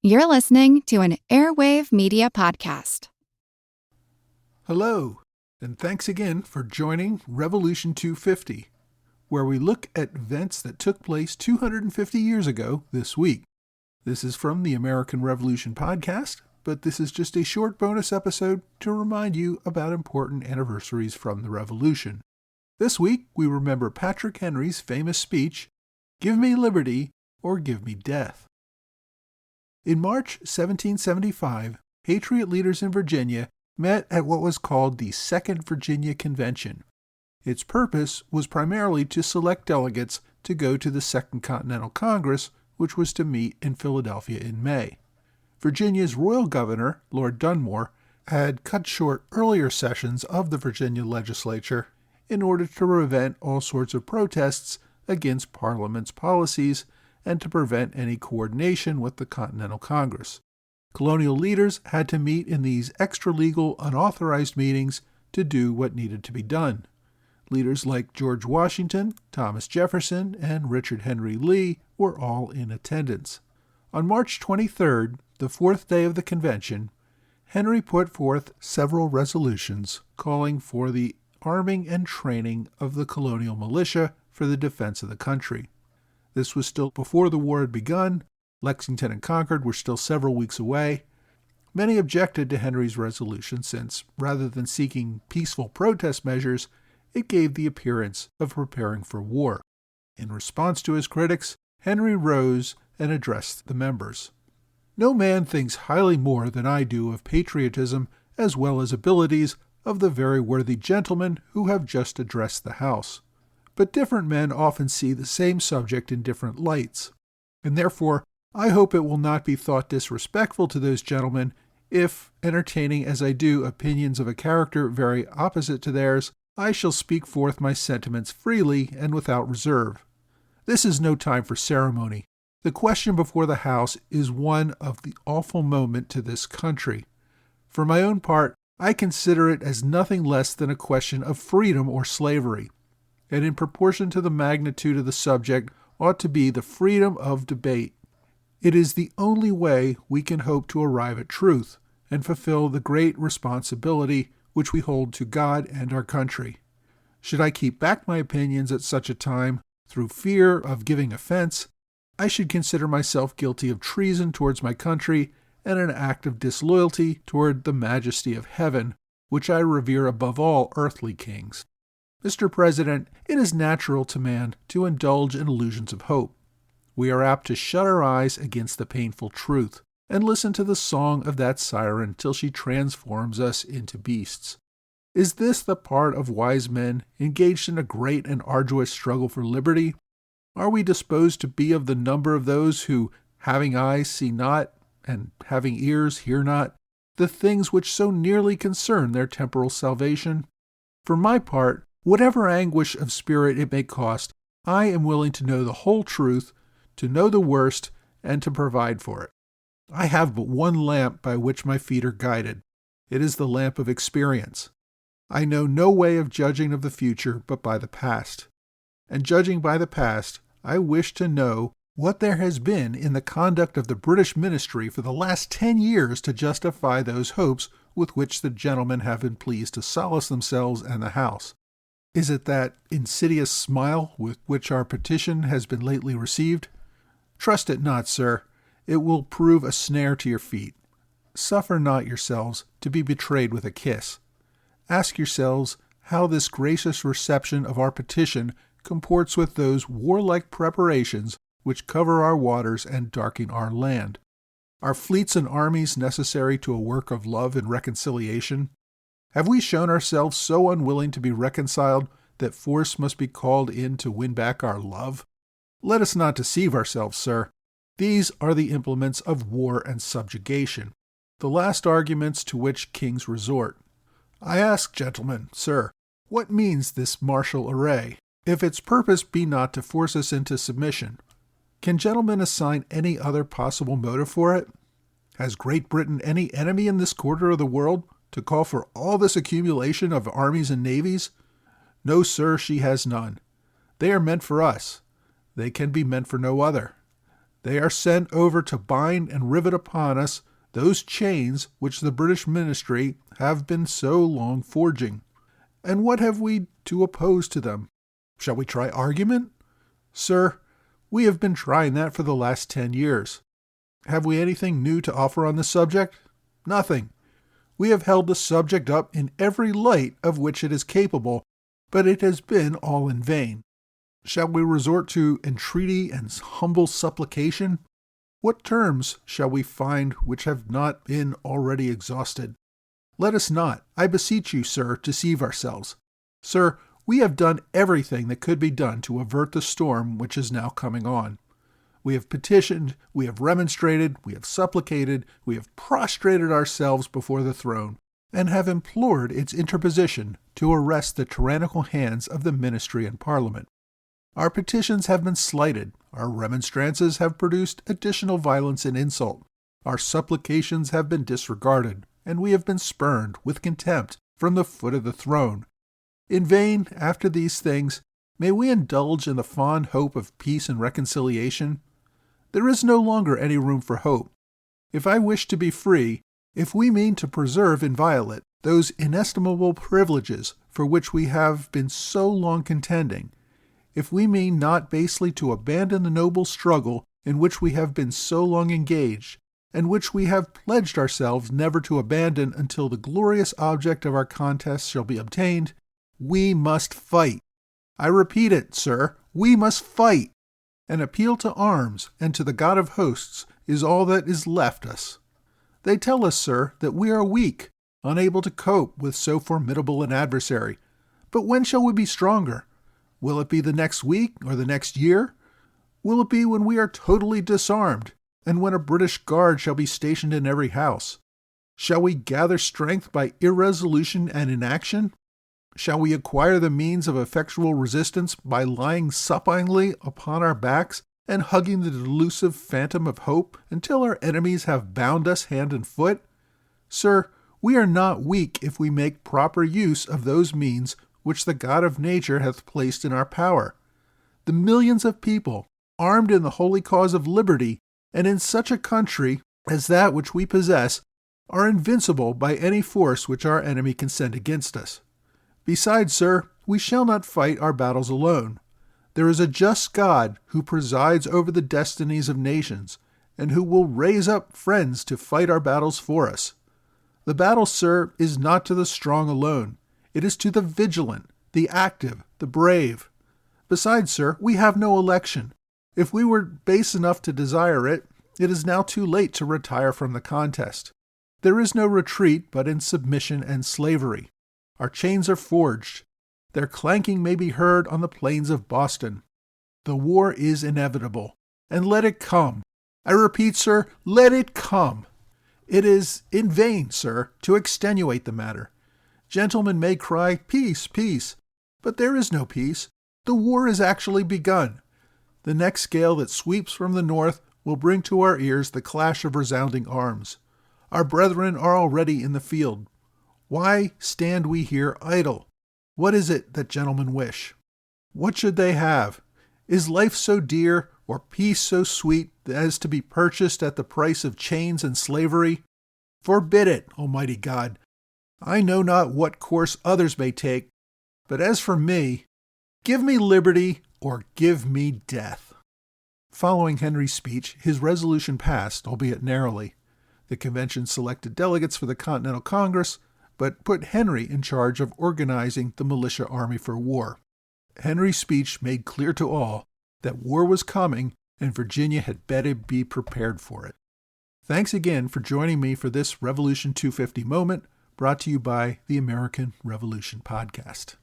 You're listening to an Airwave Media Podcast. Hello, and thanks again for joining Revolution 250, where we look at events that took place 250 years ago this week. This is from the American Revolution podcast, but this is just a short bonus episode to remind you about important anniversaries from the Revolution. This week, we remember Patrick Henry's famous speech, "Give me liberty or give me death." In March 1775, Patriot leaders in Virginia met at what was called the Second Virginia Convention. Its purpose was primarily to select delegates to go to the Second Continental Congress, which was to meet in Philadelphia in May. Virginia's royal governor, Lord Dunmore, had cut short earlier sessions of the Virginia legislature in order to prevent all sorts of protests against Parliament's policies and to prevent any coordination with the Continental Congress. Colonial leaders had to meet in these extra-legal, unauthorized meetings to do what needed to be done. Leaders like George Washington, Thomas Jefferson, and Richard Henry Lee were all in attendance. On March 23rd, the fourth day of the convention, Henry put forth several resolutions calling for the arming and training of the colonial militia for the defense of the country. This was still before the war had begun. Lexington and Concord were still several weeks away. Many objected to Henry's resolution since, rather than seeking peaceful protest measures, it gave the appearance of preparing for war. In response to his critics, Henry rose and addressed the members. "No man thinks highly more than I do of patriotism as well as abilities of the very worthy gentlemen who have just addressed the House. But different men often see the same subject in different lights, and therefore I hope it will not be thought disrespectful to those gentlemen if, entertaining as I do opinions of a character very opposite to theirs, I shall speak forth my sentiments freely and without reserve. This is no time for ceremony. The question before the House is one of the awful moment to this country. For my own part, I consider it as nothing less than a question of freedom or slavery, and in proportion to the magnitude of the subject ought to be the freedom of debate. It is the only way we can hope to arrive at truth and fulfill the great responsibility which we hold to God and our country. Should I keep back my opinions at such a time through fear of giving offense, I should consider myself guilty of treason towards my country and an act of disloyalty toward the majesty of heaven, which I revere above all earthly kings. Mr. President, it is natural to man to indulge in illusions of hope. We are apt to shut our eyes against the painful truth and listen to the song of that siren till she transforms us into beasts. Is this the part of wise men engaged in a great and arduous struggle for liberty? Are we disposed to be of the number of those who, having eyes, see not, and having ears, hear not, the things which so nearly concern their temporal salvation? For my part, whatever anguish of spirit it may cost, I am willing to know the whole truth, to know the worst, and to provide for it. I have but one lamp by which my feet are guided. It is the lamp of experience. I know no way of judging of the future but by the past. And judging by the past, I wish to know what there has been in the conduct of the British ministry for the last 10 years to justify those hopes with which the gentlemen have been pleased to solace themselves and the House. Is it that insidious smile with which our petition has been lately received? Trust it not, sir. It will prove a snare to your feet. Suffer not yourselves to be betrayed with a kiss. Ask yourselves how this gracious reception of our petition comports with those warlike preparations which cover our waters and darken our land. Are fleets and armies necessary to a work of love and reconciliation? Have we shown ourselves so unwilling to be reconciled that force must be called in to win back our love? Let us not deceive ourselves, sir. These are the implements of war and subjugation, the last arguments to which kings resort. I ask, gentlemen, sir, what means this martial array, if its purpose be not to force us into submission? Can gentlemen assign any other possible motive for it? Has Great Britain any enemy in this quarter of the world to call for all this accumulation of armies and navies? No, sir, she has none. They are meant for us. They can be meant for no other. They are sent over to bind and rivet upon us those chains which the British ministry have been so long forging. And what have we to oppose to them? Shall we try argument? Sir, we have been trying that for the last 10 years. Have we anything new to offer on the subject? Nothing. We have held the subject up in every light of which it is capable, but it has been all in vain. Shall we resort to entreaty and humble supplication? What terms shall we find which have not been already exhausted? Let us not, I beseech you, sir, deceive ourselves. Sir, we have done everything that could be done to avert the storm which is now coming on. We have petitioned, we have remonstrated, we have supplicated, we have prostrated ourselves before the throne, and have implored its interposition to arrest the tyrannical hands of the ministry and parliament. Our petitions have been slighted, our remonstrances have produced additional violence and insult, our supplications have been disregarded, and we have been spurned with contempt from the foot of the throne. In vain, after these things, may we indulge in the fond hope of peace and reconciliation? There is no longer any room for hope. If I wish to be free, if we mean to preserve inviolate those inestimable privileges for which we have been so long contending, if we mean not basely to abandon the noble struggle in which we have been so long engaged, and which we have pledged ourselves never to abandon until the glorious object of our contest shall be obtained, we must fight. I repeat it, sir, we must fight. An appeal to arms and to the God of hosts is all that is left us. They tell us, sir, that we are weak, unable to cope with so formidable an adversary. But when shall we be stronger? Will it be the next week or the next year? Will it be when we are totally disarmed, and when a British guard shall be stationed in every house? Shall we gather strength by irresolution and inaction? Shall we acquire the means of effectual resistance by lying supinely upon our backs and hugging the delusive phantom of hope until our enemies have bound us hand and foot? Sir, we are not weak if we make proper use of those means which the God of nature hath placed in our power. The millions of people, armed in the holy cause of liberty, and in such a country as that which we possess, are invincible by any force which our enemy can send against us. Besides, sir, we shall not fight our battles alone. There is a just God who presides over the destinies of nations, and who will raise up friends to fight our battles for us. The battle, sir, is not to the strong alone. It is to the vigilant, the active, the brave. Besides, sir, we have no election. If we were base enough to desire it, it is now too late to retire from the contest. There is no retreat but in submission and slavery. Our chains are forged. Their clanking may be heard on the plains of Boston. The war is inevitable, and let it come. I repeat, sir, let it come. It is in vain, sir, to extenuate the matter. Gentlemen may cry, peace, peace, but there is no peace. The war is actually begun. The next gale that sweeps from the north will bring to our ears the clash of resounding arms. Our brethren are already in the field. Why stand we here idle? What is it that gentlemen wish? What should they have? Is life so dear, or peace so sweet, as to be purchased at the price of chains and slavery? Forbid it, Almighty God. I know not what course others may take, but as for me, give me liberty or give me death. Following Henry's speech, his resolution passed, albeit narrowly. The convention selected delegates for the Continental Congress, but put Henry in charge of organizing the militia army for war. Henry's speech made clear to all that war was coming and Virginia had better be prepared for it. Thanks again for joining me for this Revolution 250 moment, brought to you by the American Revolution Podcast.